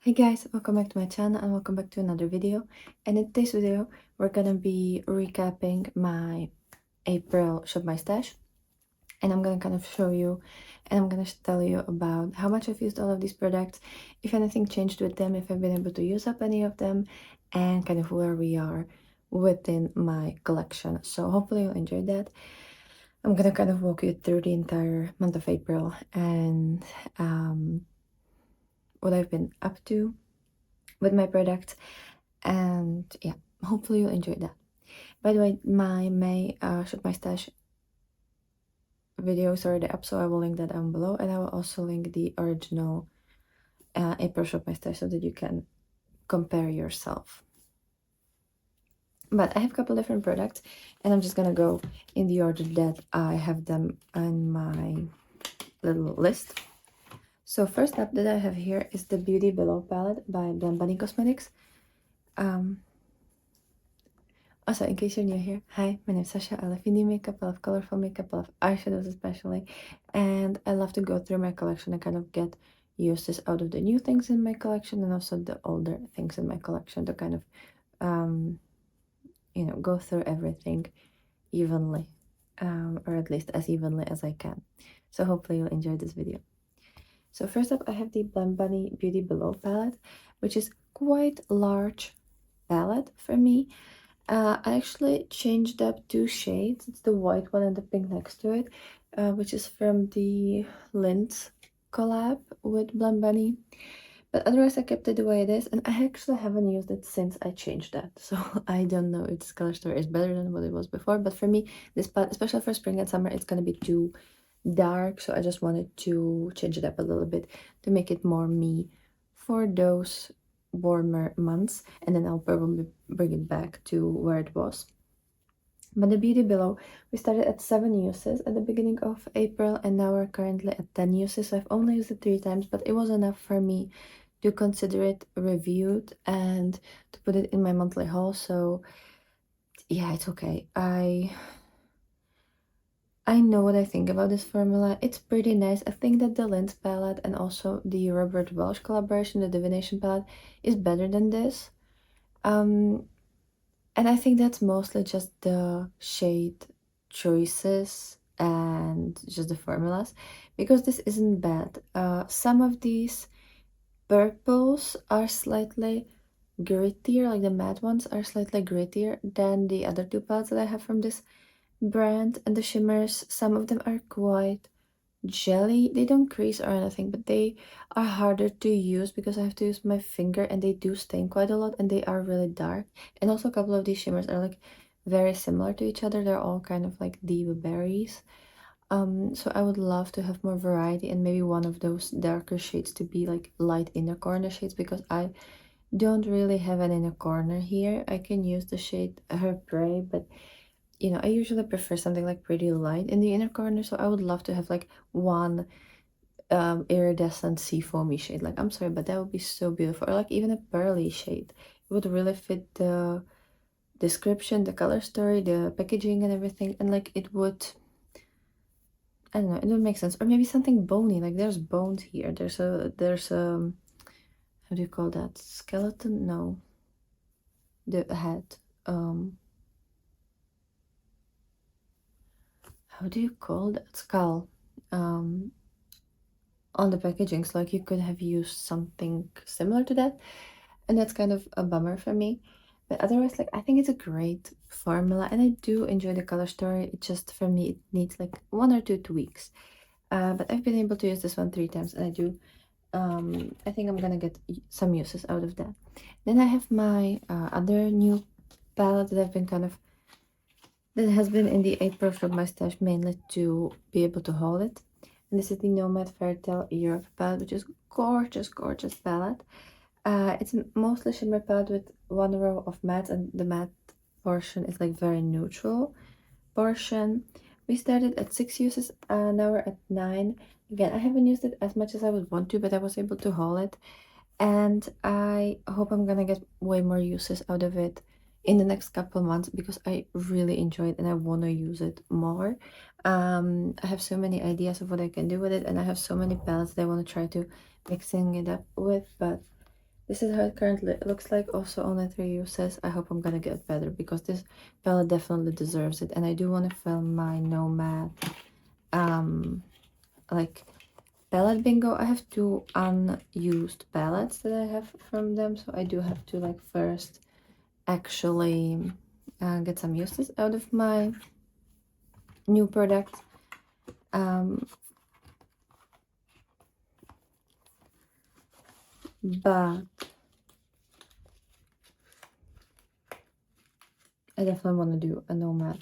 Hey guys, welcome back to my channel and welcome back to another video. And in today's video, we're gonna be recapping my April Shop My Stash. And I'm gonna kind of show you and I'm gonna tell you about how much I've used all of these products, if anything changed with them, if I've been able to use up any of them, and kind of where we are within my collection. So hopefully you'll enjoy that. I'm gonna kind of walk you through the entire month of April and what I've been up to with my products, and yeah, hopefully you'll enjoy that. By the way, my May Shop My Stash videos are the up, so I will link that down below, and I will also link the original April Shop My Stash so that you can compare yourself. But I have a couple different products, and I'm just gonna go in the order that I have them on my little list. So first up that I have here is the Beauty Below palette by Blend Bunny Cosmetics. Also, in case you're new here, hi, my name is Sasha. I love indie makeup, I love colorful makeup, I love eyeshadows especially, and I love to go through my collection and kind of get uses out of the new things in my collection and also the older things in my collection to kind of, go through everything evenly, or at least as evenly as I can. So hopefully you'll enjoy this video. So first up, I have the Blend Bunny Beauty Below palette, which is quite large palette for me. I actually changed up two shades. It's the white one and the pink next to it, which is from the Lint collab with Blend Bunny. But otherwise, I kept it the way it is, and I actually haven't used it since I changed that. So I don't know if this color story is better than what it was before. But for me, this palette, especially for spring and summer, it's gonna be too dark. So I just wanted to change it up a little bit to make it more me for those warmer months, and then I'll probably bring it back to where it was. But the Beauty Below, we started at 7 uses at the beginning of April, and now we're currently at 10 uses. So I've only used it 3 times, but it was enough for me to consider it reviewed and to put it in my monthly haul. So yeah, it's okay. I know what I think about this formula. It's pretty nice. I think that the Lint palette and also the Robert Welsh collaboration, the Divination palette, is better than this. And I think that's mostly just the shade choices and just the formulas, because this isn't bad. Some of these purples are slightly grittier, like the matte ones are slightly grittier than the other two palettes that I have from this brand, and the shimmers, some of them are quite jelly. They don't crease or anything, but they are harder to use because I have to use my finger, and they do stain quite a lot, and they are really dark. And also a couple of these shimmers are like very similar to each other. They're all kind of like diva berries. So I would love to have more variety, and maybe one of those darker shades to be like light inner corner shades, because I don't really have an inner corner here. I can use the shade Her Prey, but I usually prefer something like pretty light in the inner corner, so I would love to have like one iridescent seafoamy shade. Like, I'm sorry, but that would be so beautiful. Or like even a pearly shade. It would really fit the description, the color story, the packaging and everything, and like it would, I don't know, it would make sense. Or maybe something bony, like there's bones here. There's how do you call that? Skeleton? No. The head. How do you call that? Skull. On the packaging, so like you could have used something similar to that, and that's kind of a bummer for me. But otherwise, like, I think it's a great formula, and I do enjoy the color story. It just, for me, it needs like 1 or 2 tweaks. But I've been able to use this one 3 times, and I think I'm gonna get some uses out of that. Then I have my other new palette that I've been that has been in the April from my stash, mainly to be able to haul it. And this is the Nomad Fairytale Europe palette, which is gorgeous, gorgeous palette. It's mostly shimmer palette with 1 row of matte, and the matte portion is like very neutral portion. We started at 6 uses, now we're at 9. Again, I haven't used it as much as I would want to, but I was able to haul it. And I hope I'm gonna get way more uses out of it in the next couple months, because I really enjoy it and I want to use it more. I have so many ideas of what I can do with it, and I have so many palettes that I want to try to mixing it up with, but This is how it currently looks like. Also only 3 uses. I hope I'm gonna get better because this palette definitely deserves it. And I do want to film my nomad like palette bingo. I have 2 unused palettes that I have from them, so I do have to like first actually get some uses out of my new product. But I definitely want to do a nomad.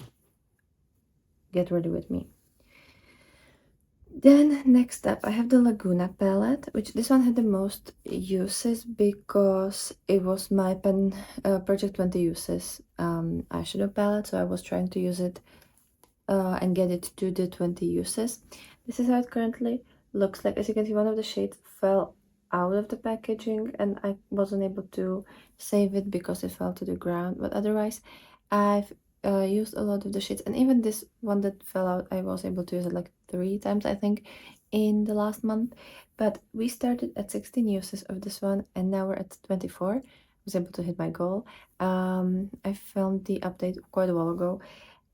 Get ready with me. Then next up I have the Laguna palette, which this one had the most uses because it was my pen Project 20 uses eyeshadow palette, so I was trying to use it and get it to the 20 uses. This is how it currently looks like. As you can see, one of the shades fell out of the packaging and I wasn't able to save it because it fell to the ground, but otherwise I've used a lot of the shades, and even this one that fell out I was able to use it like 3 times I think in the last month. But we started at 16 uses of this one and now we're at 24. I was able to hit my goal. I filmed the update quite a while ago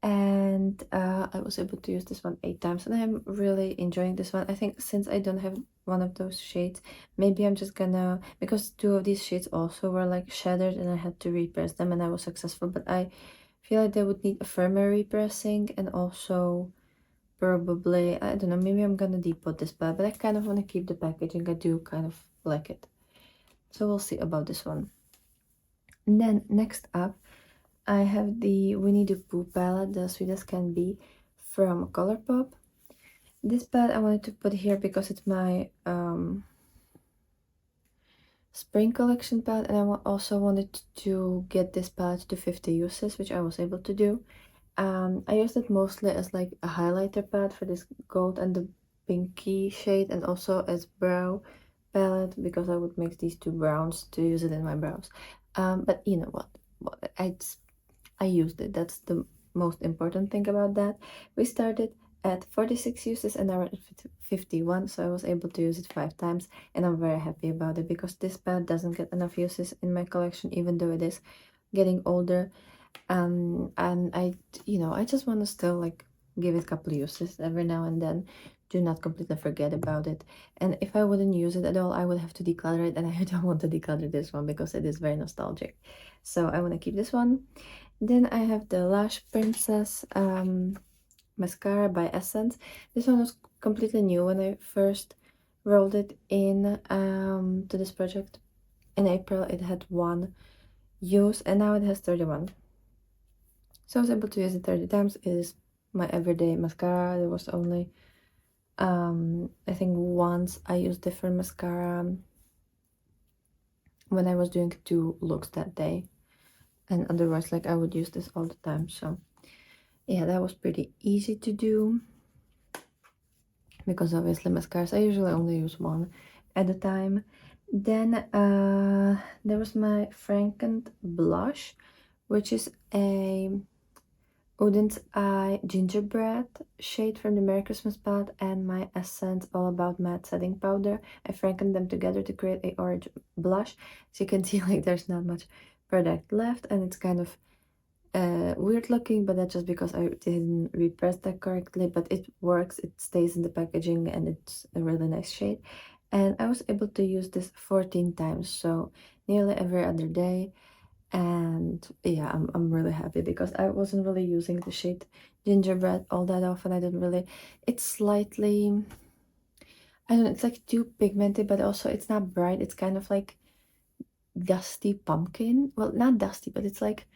and I was able to use this one 8 times and I'm really enjoying this one. I think since I don't have one of those shades, maybe I'm just gonna, because 2 of these shades also were like shattered and I had to repress them and I was successful, but I feel like they would need a firmer repressing, and also probably, I don't know, maybe I'm gonna depot this bag, but I kind of want to keep the packaging. I do kind of like it, so we'll see about this one. And then next up I have the Winnie the Pooh palette, the Sweet as Can Be from Colourpop. This palette I wanted to put here because it's my spring collection palette, and I also wanted to get this palette to 50 uses, which I was able to do. I used it mostly as like a highlighter palette for this gold and the pinky shade, and also as brow palette because I would mix these 2 browns to use it in my brows. But you know what? I used it. That's the most important thing about that. We started at 46 uses and now we're at 51, so I was able to use it 5 times and I'm very happy about it because this palette doesn't get enough uses in my collection, even though it is getting older. And I just want to still like give it a couple of uses every now and then. Do not completely forget about it. And if I wouldn't use it at all, I would have to declutter it, and I don't want to declutter this one because it is very nostalgic. So I want to keep this one. Then I have the Lash Princess mascara by Essence. This one was completely new when I first rolled it in to this project. In April it had 1 use and now it has 31. So I was able to use it 30 times. It is my everyday mascara. There was only I think once I used different mascara when I was doing 2 looks that day, and otherwise like I would use this all the time. So yeah, that was pretty easy to do because obviously mascaras I usually only use 1 at a time. Then there was my Frankened blush, which is a Odin's Eye gingerbread shade from the Merry Christmas palette, and my Essence All About Matte setting powder. I frankened them together to create a orange blush. As you can see, like there's not much product left and it's kind of weird looking, but that's just because I didn't repress that correctly, but it works. It stays in the packaging and it's a really nice shade. And I was able to use this 14 times, so nearly every other day. And yeah, I'm really happy because I wasn't really using the shade gingerbread all that often. I didn't really, it's slightly, I don't know, it's like too pigmented, but also it's not bright. It's kind of like dusty pumpkin. Well, not dusty, but it's like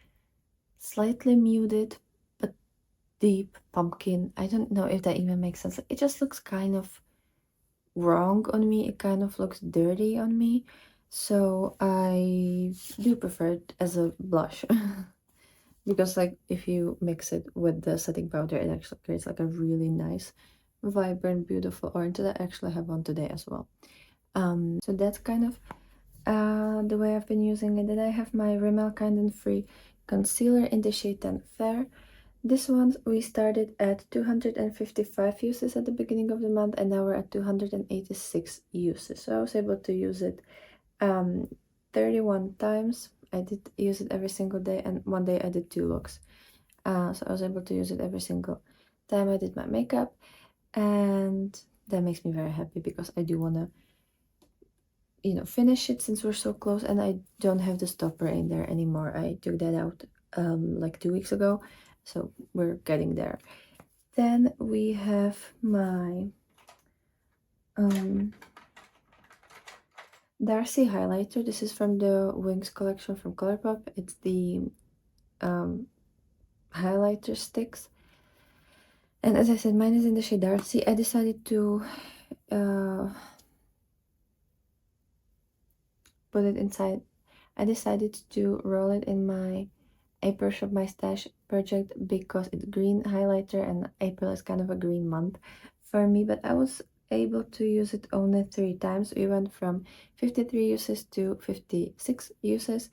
slightly muted but deep pumpkin. I don't know if that even makes sense. It just looks kind of wrong on me. It kind of looks dirty on me. So I do prefer it as a blush. Because like if you mix it with the setting powder, it actually creates like a really nice vibrant beautiful orange that I actually have on today as well. So that's kind of the way I've been using it. Then I have my Rimmel Kind and Free concealer in the shade 10 Fair. This one we started at 255 uses at the beginning of the month and now we're at 286 uses, so I was able to use it 31 times. I did use it every single day, and one day I did 2 looks. So I was able to use it every single time I did my makeup, and that makes me very happy because I do want to, you know, finish it since we're so close, and I don't have the stopper in there anymore. I took that out like 2 weeks ago, so we're getting there. Then we have my Darcy highlighter. This is from the Wings collection from Colourpop. It's the highlighter sticks, and as I said, mine is in the shade Darcy. I decided to put it inside. I decided to roll it in my April Shop My Stash project because it's green highlighter, and April is kind of a green month for me, but I was able to use it only 3 times. We went from 53 uses to 56 uses.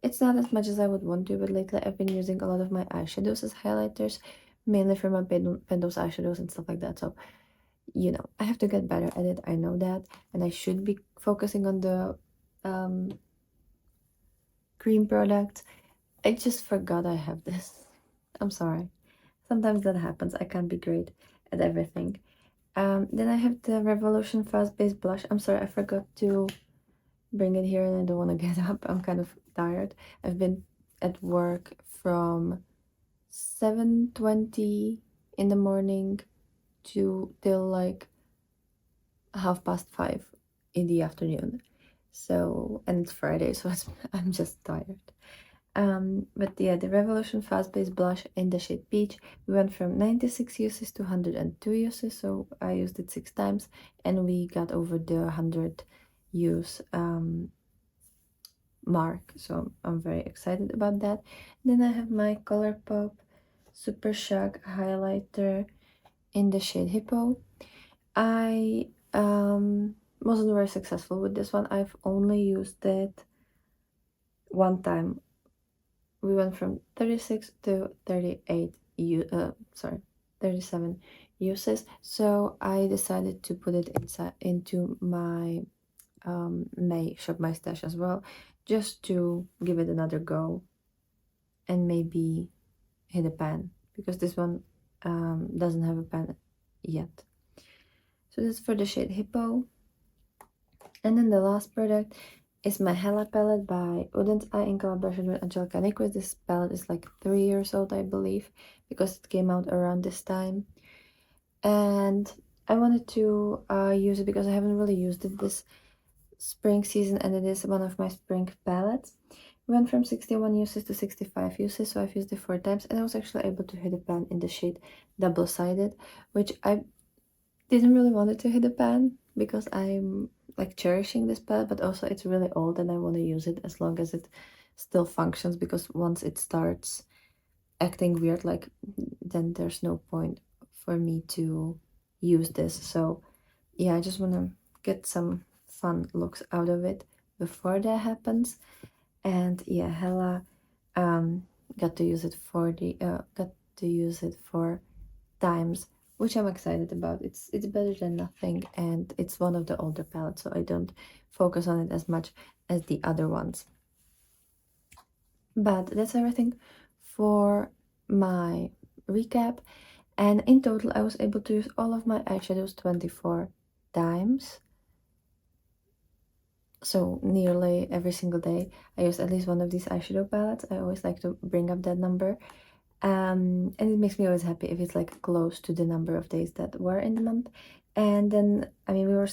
It's not as much as I would want to, but lately I've been using a lot of my eyeshadows as highlighters, mainly for my Pendos eyeshadows and stuff like that. So, you know, I have to get better at it. I know that, and I should be focusing on the cream product. I just forgot I have this. I'm sorry. Sometimes that happens. I can't be great at everything. Then I have the Revolution Fast Base Blush. I'm sorry, I forgot to bring it here and I don't want to get up. I'm kind of tired. I've been at work from 7:20 in the morning to till like 5:30 in the afternoon. So, and it's Friday, so I'm just tired. But yeah, the Revolution Fast Base Blush in the shade Peach, we went from 96 uses to 102 uses, so I used it 6 times, and we got over the 100 use mark, so I'm very excited about that. Then I have my Colourpop Super Shock highlighter in the shade Hippo. I wasn't very successful with this one. I've only used it 1 time. We went from 36 to 38 sorry, 37 uses, so I decided to put it inside into my May Shop My Stash as well, just to give it another go and maybe hit a pan, because this one doesn't have a pan yet. So this is for the shade Hippo. And then the last product is my Hela palette by Udden's Eye in collaboration with Angelica Nichols. This palette is like 3 years old, I believe, because it came out around this time. And I wanted to use it because I haven't really used it this spring season, and it is one of my spring palettes. We went from 61 uses to 65 uses, so I've used it 4 times, and I was actually able to hit a pan in the shade Double-Sided, which I didn't really want it to hit a pan because I'm like cherishing this palette, but also it's really old and I want to use it as long as it still functions, because once it starts acting weird, like, then there's no point for me to use this. So yeah, I just want to get some fun looks out of it before that happens. And yeah, Hela got to use it for the got to use it 4 times, which I'm excited about. It's better than nothing, and it's one of the older palettes, so I don't focus on it as much as the other ones. But that's everything for my recap, and in total I was able to use all of my eyeshadows 24 times. So nearly every single day I use at least one of these eyeshadow palettes. I always like to bring up that number. And it makes me always happy if it's like close to the number of days that were in the month. And then, I mean, we were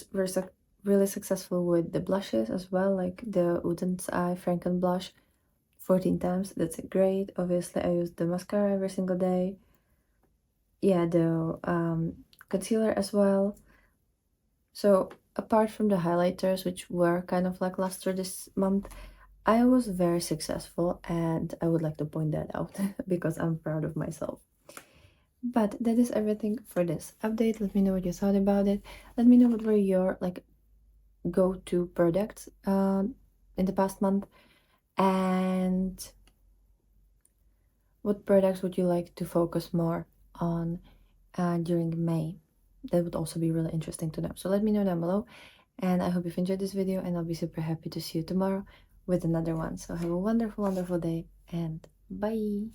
really successful with the blushes as well, like the Udden's Eye Franken blush 14 times. That's great. Obviously, I use the mascara every single day. Yeah, the concealer as well. So apart from the highlighters, which were kind of lackluster this month, I was very successful, and I would like to point that out because I'm proud of myself. But that is everything for this update. Let me know what you thought about it. Let me know what were your like go-to products in the past month, and what products would you like to focus more on during May. That would also be really interesting to know. So let me know down below, and I hope you've enjoyed this video, and I'll be super happy to see you tomorrow with another one. So have a wonderful, wonderful day, and bye.